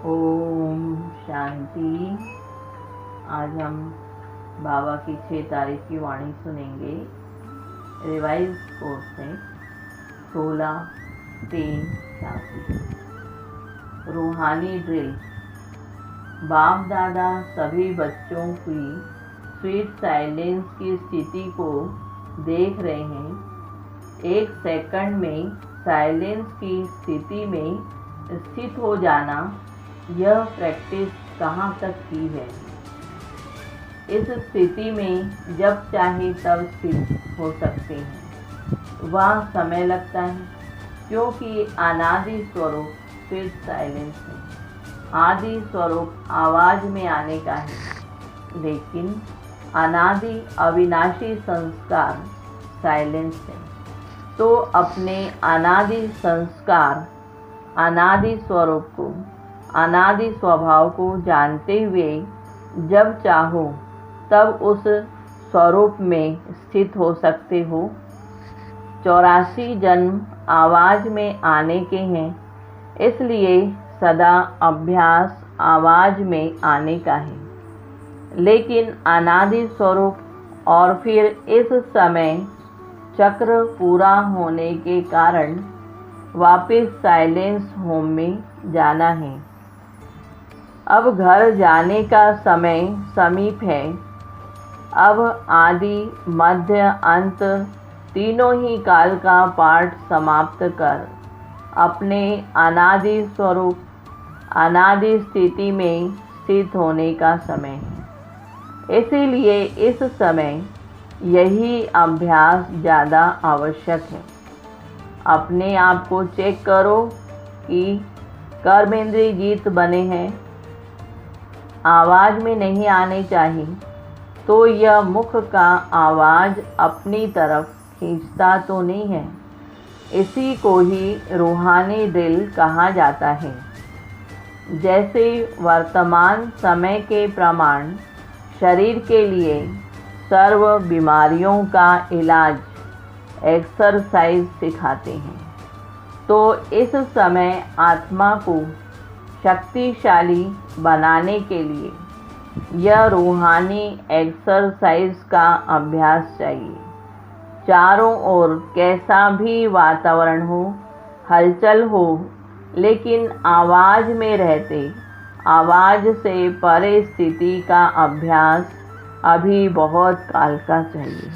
ओम शांति। आज हम बाबा की 6 तारीख की वाणी सुनेंगे। रिवाइज कोर्स में 16/3/86 रूहानी ड्रिल। बाप दादा सभी बच्चों की स्वीट साइलेंस की स्थिति को देख रहे हैं। 1 सेकंड में साइलेंस की स्थिति में स्थित हो जाना, यह प्रैक्टिस कहाँ तक की है। इस स्थिति में जब चाहे तब स्थित हो सकते हैं। वह समय लगता है क्योंकि अनादि स्वरूप फिर साइलेंस है। आदि स्वरूप आवाज में आने का है, लेकिन अनादि अविनाशी संस्कार साइलेंस है। तो अपने अनादि संस्कार, अनादि स्वरूप को, अनादि स्वभाव को जानते हुए जब चाहो तब उस स्वरूप में स्थित हो सकते हो। 84 जन्म आवाज में आने के हैं, इसलिए सदा अभ्यास आवाज में आने का है। लेकिन अनादि स्वरूप और फिर इस समय चक्र पूरा होने के कारण वापस साइलेंस होम में जाना है। अब घर जाने का समय समीप है। अब आदि मध्य अंत तीनों ही काल का पाठ समाप्त कर अपने अनादि स्वरूप, अनादि स्थिति में स्थित होने का समय है। इसीलिए इस समय यही अभ्यास ज़्यादा आवश्यक है। अपने आप को चेक करो कि कर्मेंद्रिय गीत बने हैं, आवाज़ में नहीं आने चाहिए, तो यह मुख का आवाज़ अपनी तरफ खींचता तो नहीं है। इसी को ही रूहानी ड्रिल कहा जाता है। जैसे वर्तमान समय के प्रमाण शरीर के लिए सर्व बीमारियों का इलाज एक्सरसाइज सिखाते हैं, तो इस समय आत्मा को शक्तिशाली बनाने के लिए यह रूहानी एक्सरसाइज का अभ्यास चाहिए। चारों ओर कैसा भी वातावरण हो, हलचल हो, लेकिन आवाज़ में रहते आवाज़ से परे स्थिति का अभ्यास अभी बहुत काल का चाहिए।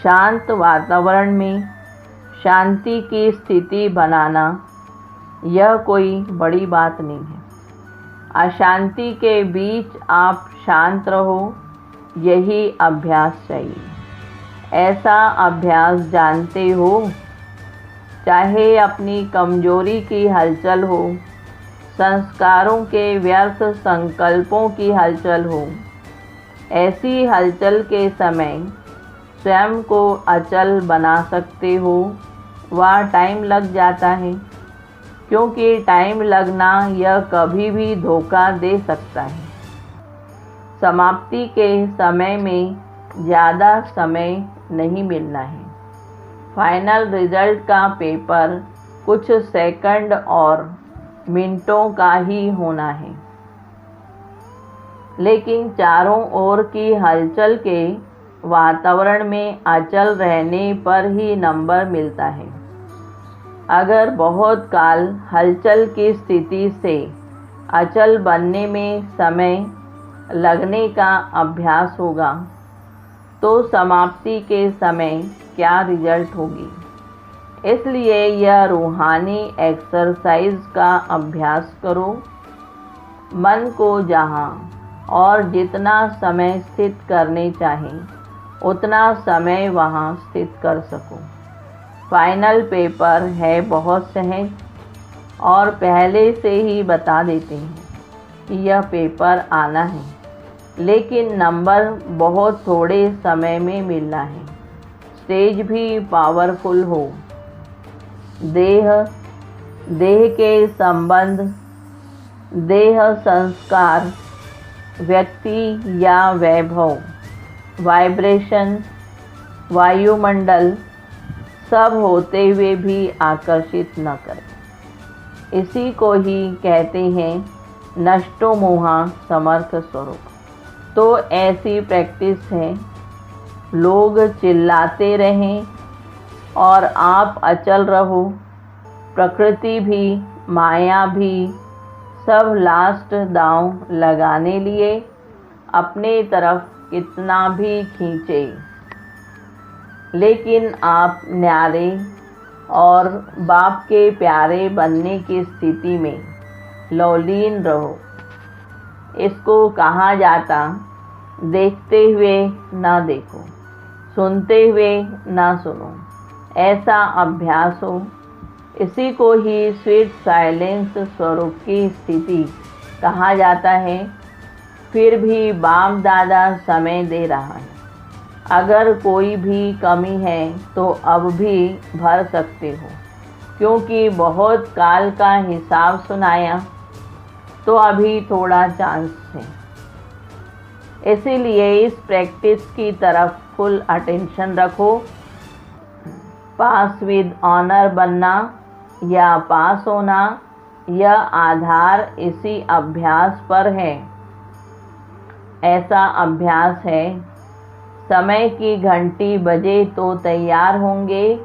शांत वातावरण में शांति की स्थिति बनाना यह कोई बड़ी बात नहीं है। अशांति के बीच आप शांत रहो, यही अभ्यास चाहिए। ऐसा अभ्यास जानते हो, चाहे अपनी कमजोरी की हलचल हो, संस्कारों के व्यर्थ संकल्पों की हलचल हो। ऐसी हलचल के समय स्वयं को अचल बना सकते हो। वह टाइम लग जाता है, क्योंकि टाइम लगना यह कभी भी धोखा दे सकता है। समाप्ति के समय में ज़्यादा समय नहीं मिलना है। फाइनल रिजल्ट का पेपर कुछ सेकंड और मिनटों का ही होना है, लेकिन चारों ओर की हलचल के वातावरण में अचल रहने पर ही नंबर मिलता है। अगर बहुत काल हलचल की स्थिति से अचल बनने में समय लगने का अभ्यास होगा, तो समाप्ति के समय क्या रिजल्ट होगी। इसलिए यह रूहानी एक्सरसाइज का अभ्यास करो। मन को जहाँ और जितना समय स्थित करने चाहें, उतना समय वहाँ स्थित कर सको। फाइनल पेपर है बहुत सहज, और पहले से ही बता देते हैं कि यह पेपर आना है, लेकिन नंबर बहुत थोड़े समय में मिलना है। स्टेज भी पावरफुल हो। देह के संबंध, देह संस्कार, व्यक्ति या वैभव, वाइब्रेशन, वायुमंडल सब होते हुए भी आकर्षित न करें। इसी को ही कहते हैं नष्टो मोहा समर्थ स्वरूप। तो ऐसी प्रैक्टिस है, लोग चिल्लाते रहें और आप अचल रहो। प्रकृति भी माया भी सब लास्ट दांव लगाने लिए अपने तरफ कितना भी खींचे, लेकिन आप न्यारे और बाप के प्यारे बनने की स्थिति में लौलीन रहो। इसको कहा जाता, देखते हुए ना देखो, सुनते हुए ना सुनो, ऐसा अभ्यास हो। इसी को ही स्वीट साइलेंस स्वरूप की स्थिति कहा जाता है। फिर भी बाप दादा समय दे रहा है। अगर कोई भी कमी है तो अब भी भर सकते हो, क्योंकि बहुत काल का हिसाब सुनाया, तो अभी थोड़ा चांस है। इसीलिए इस प्रैक्टिस की तरफ फुल अटेंशन रखो। पास विद ऑनर बनना या पास होना, यह आधार इसी अभ्यास पर है। ऐसा अभ्यास है, समय की घंटी बजे तो तैयार होंगे,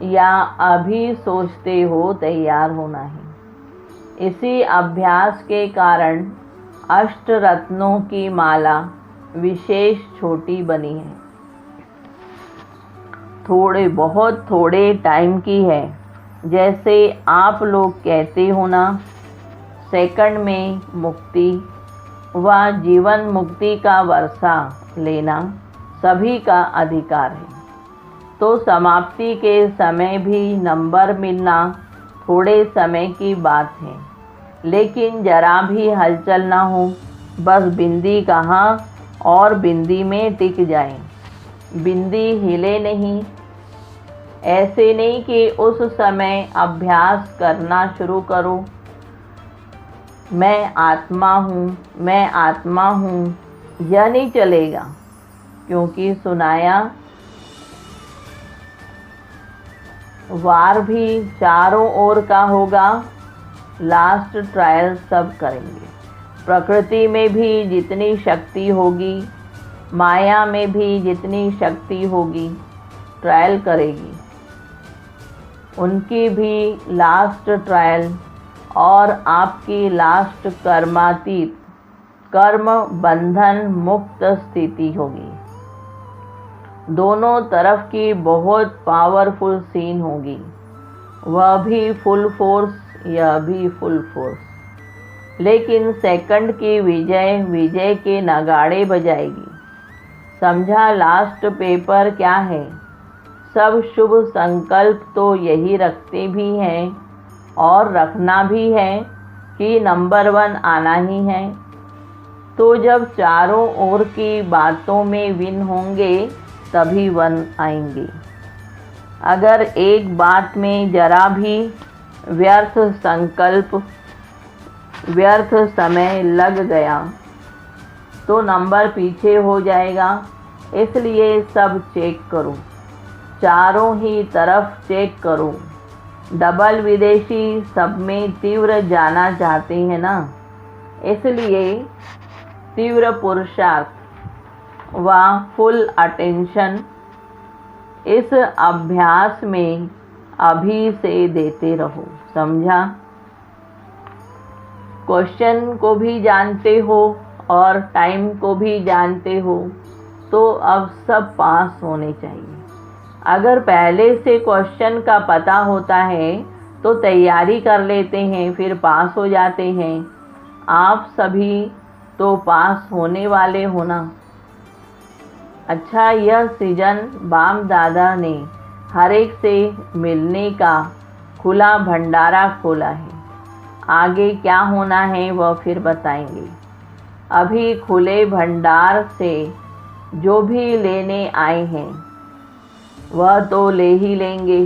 या अभी सोचते हो तैयार होना है। इसी अभ्यास के कारण अष्ट रत्नों की माला विशेष छोटी बनी है। बहुत थोड़े टाइम की है। जैसे आप लोग कहते हो ना, सेकंड में मुक्ति व जीवन मुक्ति का वर्षा लेना सभी का अधिकार है। तो समाप्ति के समय भी नंबर मिलना थोड़े समय की बात है, लेकिन जरा भी हलचल ना हो, बस बिंदी कहाँ और बिंदी में टिक जाए, बिंदी हिले नहीं। ऐसे नहीं कि उस समय अभ्यास करना शुरू करो, मैं आत्मा हूँ, मैं आत्मा हूँ, यह नहीं चलेगा। क्योंकि सुनाया वार भी चारों ओर का होगा, लास्ट ट्रायल सब करेंगे। प्रकृति में भी जितनी शक्ति होगी, माया में भी जितनी शक्ति होगी, ट्रायल करेगी। उनकी भी लास्ट ट्रायल और आपकी लास्ट कर्मातीत कर्म बंधन मुक्त स्थिति होगी। दोनों तरफ की बहुत पावरफुल सीन होगी, वह भी फुल फोर्स, यह भी फुल फोर्स। लेकिन सेकंड की विजय विजय के नगाड़े बजाएगी। समझा लास्ट पेपर क्या है? सब शुभ संकल्प तो यही रखते भी हैं और रखना भी है कि नंबर 1 आना ही है। तो जब चारों ओर की बातों में विन होंगे तभी 1 आएंगे। अगर एक बात में जरा भी व्यर्थ संकल्प, व्यर्थ समय लग गया तो नंबर पीछे हो जाएगा। इसलिए सब चेक करो, चारों ही तरफ चेक करो। डबल विदेशी सब में तीव्र जाना चाहते हैं ना, इसलिए तीव्र पुरुषार्थ व फुल अटेंशन इस अभ्यास में अभी से देते रहो। समझा? क्वेश्चन को भी जानते हो और टाइम को भी जानते हो, तो अब सब पास होने चाहिए। अगर पहले से क्वेश्चन का पता होता है तो तैयारी कर लेते हैं, फिर पास हो जाते हैं। आप सभी तो पास होने वाले हो ना। अच्छा, यह सीजन बाप दादा ने हर एक से मिलने का खुला भंडारा खोला है। आगे क्या होना है वह फिर बताएंगे। अभी खुले भंडार से जो भी लेने आए हैं वह तो ले ही लेंगे।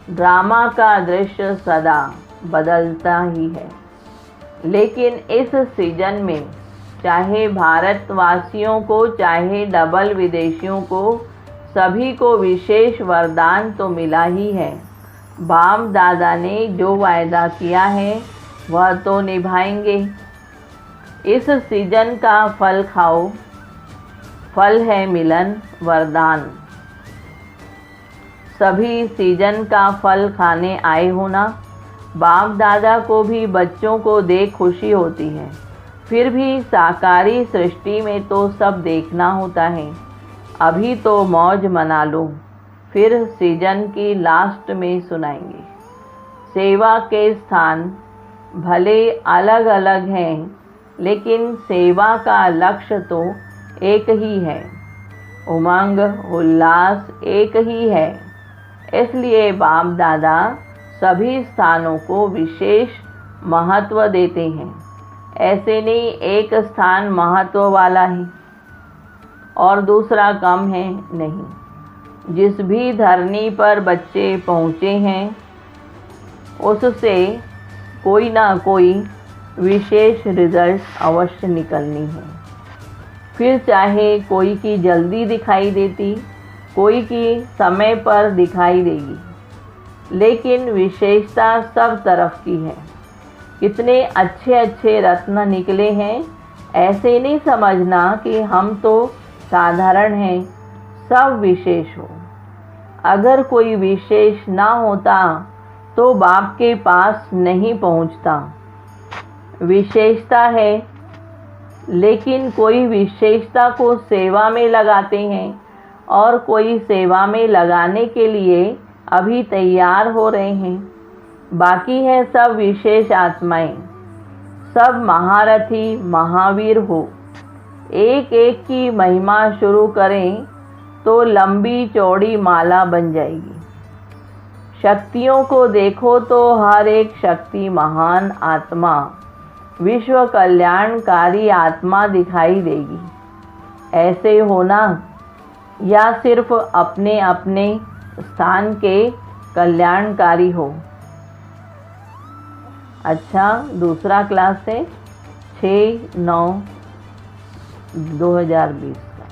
ड्रामा का दृश्य सदा बदलता ही है, लेकिन इस सीजन में चाहे भारतवासियों को चाहे डबल विदेशियों को, सभी को विशेष वरदान तो मिला ही है। बाप दादा ने जो वायदा किया है वह तो निभाएंगे। इस सीजन का फल खाओ, फल है मिलन वरदान। सभी सीजन का फल खाने आए हो ना। बाप दादा को भी बच्चों को देख खुशी होती है, फिर भी साकारी सृष्टि में तो सब देखना होता है। अभी तो मौज मना लो, फिर सीजन की लास्ट में सुनाएंगे। सेवा के स्थान भले अलग अलग हैं, लेकिन सेवा का लक्ष्य तो एक ही है, उमंग उल्लास एक ही है। इसलिए बाप दादा सभी स्थानों को विशेष महत्व देते हैं। ऐसे नहीं एक स्थान महत्व वाला है और दूसरा कम है, नहीं। जिस भी धरनी पर बच्चे पहुँचे हैं उससे कोई ना कोई विशेष रिजल्ट अवश्य निकलनी है। फिर चाहे कोई की जल्दी दिखाई देती, कोई की समय पर दिखाई देगी, लेकिन विशेषता सब तरफ की है। कितने अच्छे अच्छे रत्न निकले हैं, ऐसे नहीं समझना कि हम तो साधारण हैं, सब विशेष हो। अगर कोई विशेष ना होता तो बाप के पास नहीं पहुंचता। विशेषता है, लेकिन कोई विशेषता को सेवा में लगाते हैं और कोई सेवा में लगाने के लिए अभी तैयार हो रहे हैं। बाकी है सब विशेष आत्माएं, सब महारथी महावीर हो। एक एक की महिमा शुरू करें तो लंबी चौड़ी माला बन जाएगी। शक्तियों को देखो तो हर एक शक्ति महान आत्मा, विश्व कल्याणकारी आत्मा दिखाई देगी। ऐसे होना या सिर्फ अपने अपने स्थान के कल्याणकारी हो। अच्छा, दूसरा क्लास है 6/9/2020 का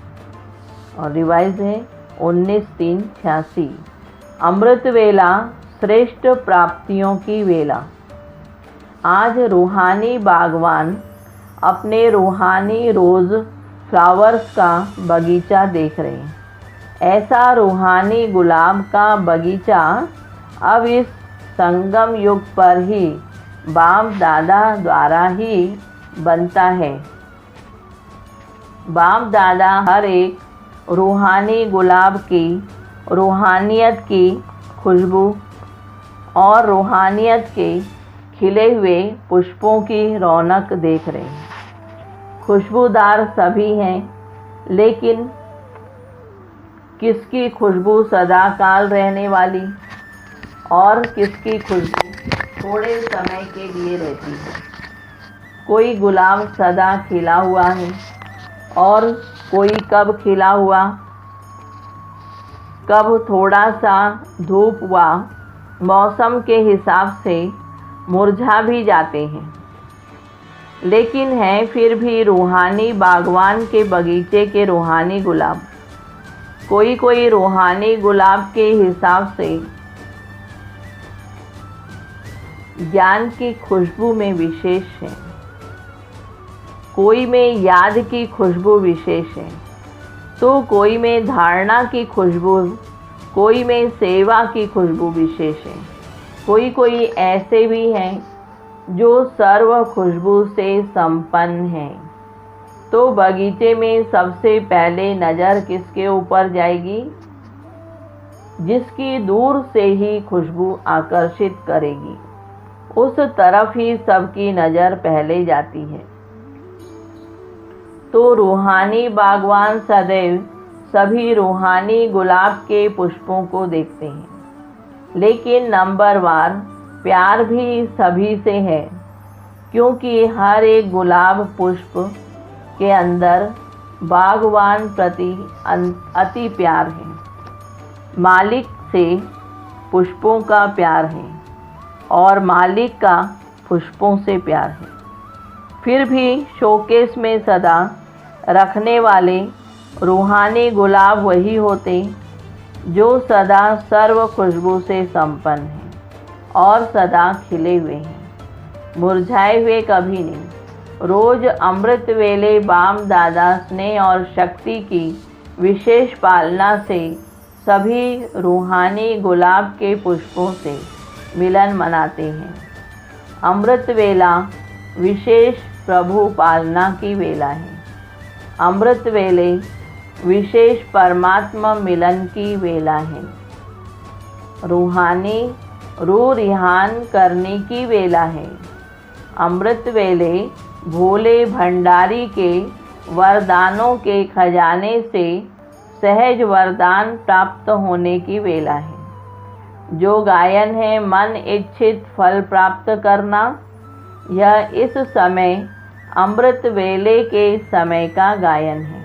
और रिवाइज है 19/3/86। अमृत वेला श्रेष्ठ प्राप्तियों की वेला। आज रूहानी बागवान अपने रूहानी रोज़ फ्लावर्स का बगीचा देख रहे हैं। ऐसा रूहानी गुलाब का बगीचा अब इस संगम युग पर ही बाप दादा द्वारा ही बनता है। बाप दादा हर एक रूहानी गुलाब की रूहानियत की खुशबू और रूहानियत के खिले हुए पुष्पों की रौनक देख रहे हैं। खुशबूदार सभी हैं, लेकिन किसकी खुशबू सदा काल रहने वाली और किसकी खुशबू थोड़े समय के लिए रहती है। कोई गुलाब सदा खिला हुआ है और कोई कब खिला हुआ, कब थोड़ा सा धूप हुआ, मौसम के हिसाब से मुरझा भी जाते हैं, लेकिन हैं फिर भी रूहानी बागवान के बगीचे के रूहानी गुलाब। कोई कोई रूहानी गुलाब के हिसाब से ज्ञान की खुशबू में विशेष है, कोई में याद की खुशबू विशेष है, तो कोई में धारणा की खुशबू, कोई में सेवा की खुशबू विशेष है। कोई कोई ऐसे भी हैं जो सर्व खुशबू से संपन्न हैं। तो बगीचे में सबसे पहले नज़र किसके ऊपर जाएगी? जिसकी दूर से ही खुशबू आकर्षित करेगी, उस तरफ ही सबकी नज़र पहले जाती है। तो रूहानी बागवान सदैव सभी रूहानी गुलाब के पुष्पों को देखते हैं, लेकिन नंबरवार प्यार भी सभी से है, क्योंकि हर एक गुलाब पुष्प के अंदर बागवान प्रति अति प्यार है। मालिक से पुष्पों का प्यार है और मालिक का पुष्पों से प्यार है। फिर भी शोकेस में सदा रखने वाले रूहानी गुलाब वही होते जो सदा सर्व खुशबू से संपन्न हैं और सदा खिले हुए हैं, मुरझाए हुए कभी नहीं। रोज अमृत वेले बाम दादा स्नेह और शक्ति की विशेष पालना से सभी रूहानी गुलाब के पुष्पों से मिलन मनाते हैं। अमृत वेला विशेष प्रभु पालना की वेला है। अमृत वेले विशेष परमात्मा मिलन की वेला है। रूहानी रूह रिहान करने की वेला है। अमृत वेले भोले भंडारी के वरदानों के खजाने से सहज वरदान प्राप्त होने की वेला है। जो गायन है मन इच्छित फल प्राप्त करना, यह इस समय अमृत वेले के समय का गायन है।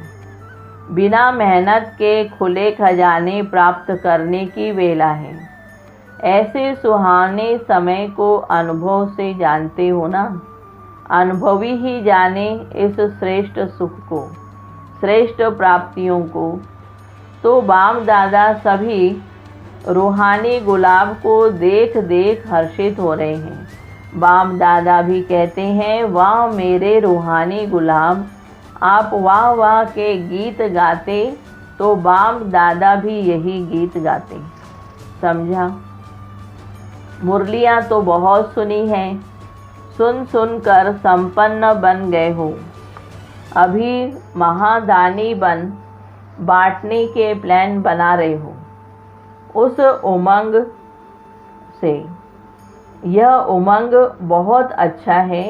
बिना मेहनत के खुले खजाने प्राप्त करने की वेला है। ऐसे सुहाने समय को अनुभव से जानते हो ना। अनुभवी ही जाने इस श्रेष्ठ सुख को, श्रेष्ठ प्राप्तियों को। तो बाम दादा सभी रूहानी गुलाब को देख देख हर्षित हो रहे हैं। बाम दादा भी कहते हैं, वाह मेरे रूहानी गुलाब, आप वाह वाह के गीत गाते तो बाम दादा भी यही गीत गाते। समझा? मुरलियाँ तो बहुत सुनी हैं, सुन सुन कर संपन्न बन गए हो। अभी महादानी बन बांटने के प्लान बना रहे हो। उस उमंग से, यह उमंग बहुत अच्छा है।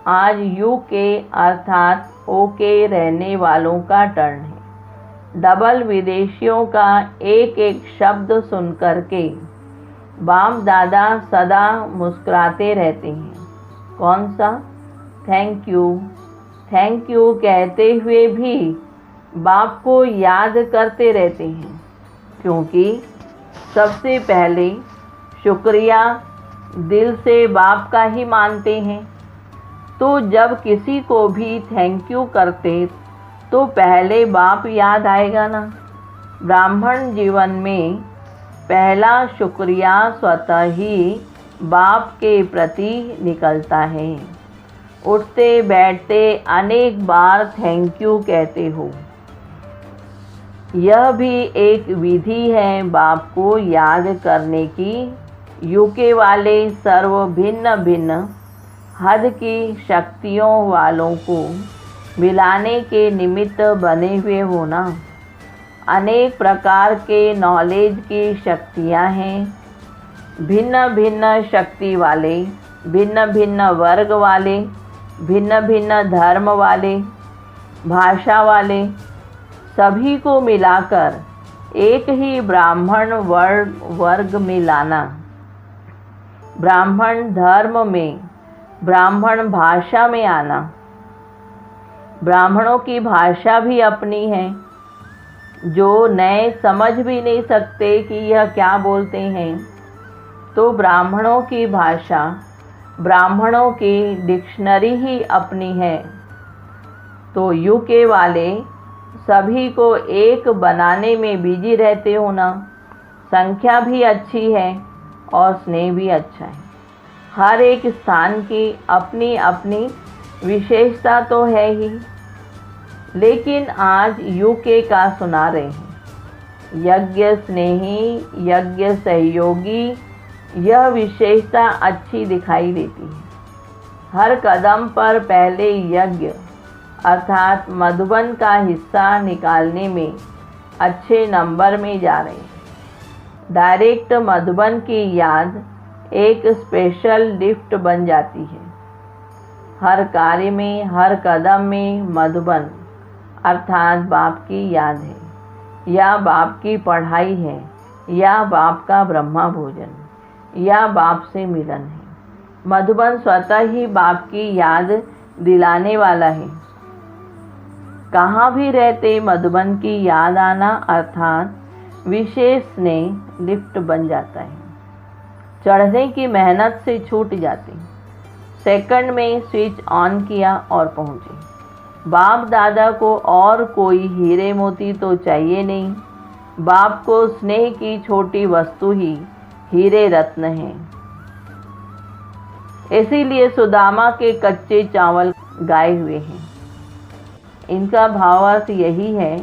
आज यूके अर्थात ओके रहने वालों का टर्न है। डबल विदेशियों का एक एक शब्द सुन कर के बाम दादा सदा मुस्कुराते रहते हैं। कौन सा? थैंक यू कहते हुए भी बाप को याद करते रहते हैं, क्योंकि सबसे पहले शुक्रिया दिल से बाप का ही मानते हैं। तो जब किसी को भी थैंक यू करते तो पहले बाप याद आएगा ना। ब्राह्मण जीवन में पहला शुक्रिया स्वतः ही बाप के प्रति निकलता है। उठते बैठते अनेक बार थैंक यू कहते हो। यह भी एक विधि है बाप को याद करने की। यूके वाले सर्व भिन्न भिन्न हद की शक्तियों वालों को मिलाने के निमित्त बने हुए होना। अनेक प्रकार के नॉलेज की शक्तियाँ हैं। भिन्न भिन्न शक्ति वाले, भिन्न भिन्न वर्ग वाले, भिन्न भिन्न धर्म वाले, भाषा वाले, सभी को मिलाकर एक ही ब्राह्मण वर्ग में लाना। ब्राह्मण धर्म में, ब्राह्मण भाषा में आना। ब्राह्मणों की भाषा भी अपनी है, जो नए समझ भी नहीं सकते कि यह क्या बोलते हैं। तो ब्राह्मणों की भाषा, ब्राह्मणों की डिक्शनरी ही अपनी है। तो यूके वाले सभी को एक बनाने में बिजी रहते हो ना। संख्या भी अच्छी है और स्नेह भी अच्छा है। हर एक स्थान की अपनी अपनी विशेषता तो है ही, लेकिन आज यूके का सुना रहे हैं। यज्ञ स्नेही, यज्ञ सहयोगी, यह विशेषता अच्छी दिखाई देती है। हर कदम पर पहले यज्ञ अर्थात मधुबन का हिस्सा निकालने में अच्छे नंबर में जा रहे हैं। डायरेक्ट मधुबन की याद एक स्पेशल लिफ्ट बन जाती है। हर कार्य में, हर कदम में मधुबन अर्थात बाप की याद है, या बाप की पढ़ाई है, या बाप का ब्रह्मा भोजन, या बाप से मिलन है। मधुबन स्वतः ही बाप की याद दिलाने वाला है। कहाँ भी रहते मधुबन की याद आना अर्थात विशेष स्नेह लिफ्ट बन जाता है। चढ़ने की मेहनत से छूट जाती। सेकंड में स्विच ऑन किया और पहुँचे। बाप दादा को और कोई हीरे मोती तो चाहिए नहीं। बाप को स्नेह की छोटी वस्तु ही हीरे रत्न हैं। इसीलिए सुदामा के कच्चे चावल गाए हुए हैं। इनका भावार्थ यही है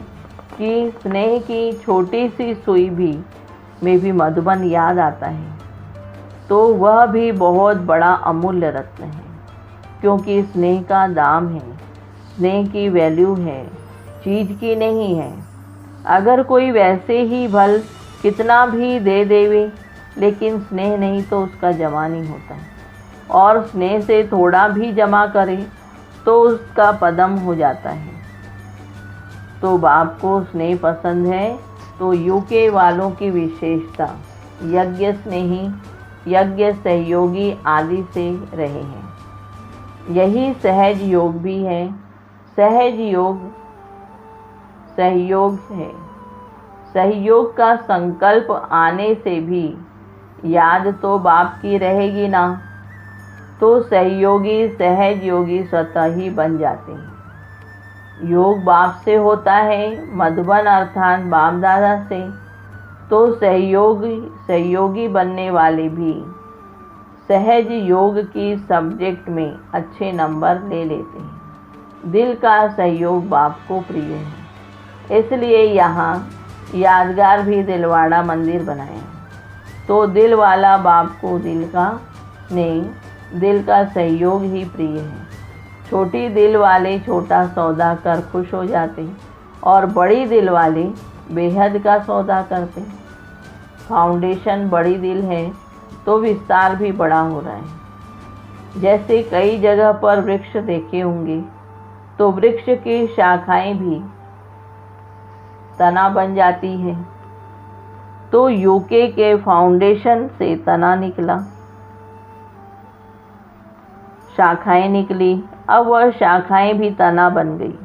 कि स्नेह की छोटी सी सुई में भी मधुबन याद आता है तो वह भी बहुत बड़ा अमूल्य रत्न है, क्योंकि स्नेह का दाम है, स्नेह की वैल्यू है, चीज़ की नहीं है। अगर कोई वैसे ही भल कितना भी दे देवे लेकिन स्नेह नहीं तो उसका जमा नहीं होता है, और स्नेह से थोड़ा भी जमा करे तो उसका पदम हो जाता है। तो बाप को स्नेह पसंद है तो यूके वालों की विशेषता यज्ञ स्नेही, यज्ञ सहयोगी आदि से रहे हैं। यही सहज योग भी है। सहज योग सहयोग है। सहयोग का संकल्प आने से भी याद तो बाप की रहेगी ना, तो सहयोगी सहज योगी स्वतः ही बन जाते हैं। योग बाप से होता है, मधुबन अर्थात बाप दादा से, तो सहयोगी बनने वाले भी सहज योग की सब्जेक्ट में अच्छे नंबर ले लेते हैं। दिल का सहयोग बाप को प्रिय है, इसलिए यहाँ यादगार भी दिलवाड़ा मंदिर बनाया। तो दिल वाला बाप को दिल का स्नेह, दिल का सहयोग ही प्रिय है। छोटी दिल वाले छोटा सौदा कर खुश हो जाते और बड़ी दिल वाले बेहद का सौदा करते। फाउंडेशन बड़ी दिल है तो विस्तार भी बड़ा हो रहा है। जैसे कई जगह पर वृक्ष देखे होंगे तो वृक्ष की शाखाएं भी तना बन जाती है। तो यूके के फाउंडेशन से तना निकला, शाखाएं निकली, अब वह शाखाएं भी तना बन गई।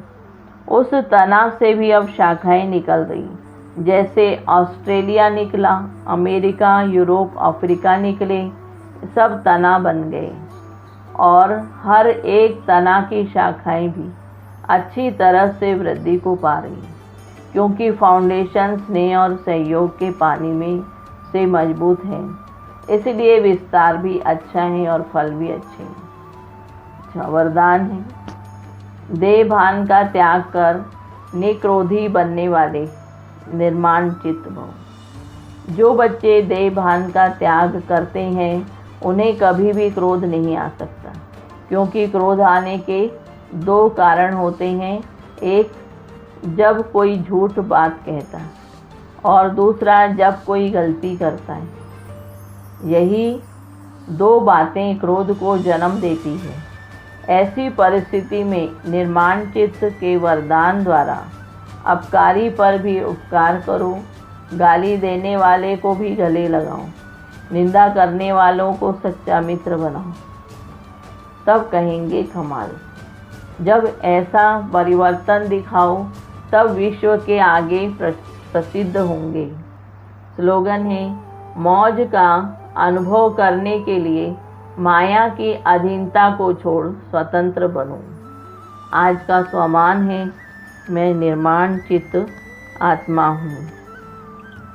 उस तना से भी अब शाखाएं निकल रही। जैसे ऑस्ट्रेलिया निकला, अमेरिका, यूरोप, अफ्रीका निकले, सब तना बन गए और हर एक तना की शाखाएं भी अच्छी तरह से वृद्धि को पा रही, क्योंकि फाउंडेशन स्नेह और सहयोग के पानी में से मजबूत है। इसलिए विस्तार भी अच्छा है और फल भी अच्छे हैं। अच्छा वरदान है। देह भान का त्याग कर निक्रोधी बनने वाले निर्माण चित्त भव। जो बच्चे देह भान का त्याग करते हैं उन्हें कभी भी क्रोध नहीं आ सकता, क्योंकि क्रोध आने के दो कारण होते हैं। एक, जब कोई झूठ बात कहता है, और दूसरा जब कोई गलती करता है। यही दो बातें क्रोध को जन्म देती है। ऐसी परिस्थिति में निर्माण चित्त के वरदान द्वारा अपकारी पर भी उपकार करो, गाली देने वाले को भी गले लगाओ, निंदा करने वालों को सच्चा मित्र बनाओ, तब कहेंगे कमाल। जब ऐसा परिवर्तन दिखाओ तब विश्व के आगे प्रसिद्ध होंगे। स्लोगन है, मौज का अनुभव करने के लिए माया की अधीनता को छोड़ स्वतंत्र बनो। आज का स्वमान है, मैं निर्माण चित्त आत्मा हूँ।